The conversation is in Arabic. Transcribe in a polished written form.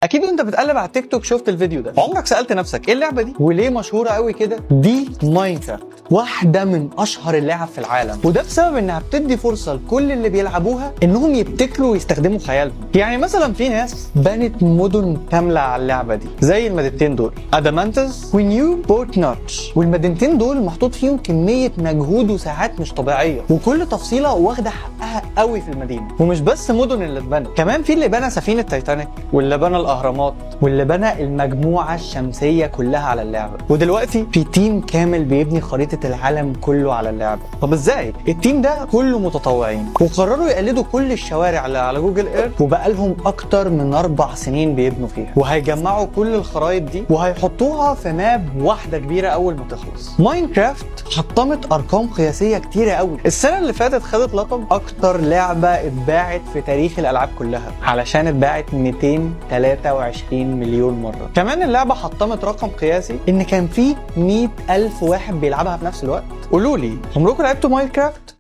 اكيد وانت بتقلب على التيك توك شفت الفيديو ده. عمرك سالت نفسك ايه اللعبه دي وليه مشهوره قوي كده؟ دي ماينكرافت، واحده من اشهر اللعب في العالم، وده بسبب انها بتدي فرصه لكل اللي بيلعبوها انهم يبتكروا ويستخدموا خيالهم. يعني مثلا في ناس بنت مدن كامله على اللعبه دي، زي المدينتين دول ادامانتس ونيو بورت نوتش، والمدينتين دول محطوط فيهم كميه مجهود وساعات مش طبيعيه، وكل تفصيله واخده حقها قوي في المدينه. ومش بس مدن اللي اتبنت، كمان في اللي بنى سفينه تايتانيك، واللي بنى الاهرامات، واللي بنى المجموعه الشمسيه كلها على اللعبه. ودلوقتي في تيم كامل بيبني خريطه العالم كله على اللعبه. طب ازاي؟ التيم ده كله متطوعين، وقرروا يقلدوا كل الشوارع اللي على جوجل ايرث، وبقالهم اكتر من 4 سنين بيبنوا فيها، وهيجمعوا كل الخرايط دي وهيحطوها في ماب واحده كبيره اول ما تخلص. ماينكرافت حطمت ارقام قياسيه كتيره قوي. السنه اللي فاتت خدت لقب اكتر لعبه اتباعت في تاريخ الالعاب كلها، علشان اتباعت 223 مليون مره. كمان اللعبه حطمت رقم قياسي ان كان في 100,000 واحد بيلعبها في نفس الوقت. قولوا لي، عمركم لعبتوا ماينكرافت؟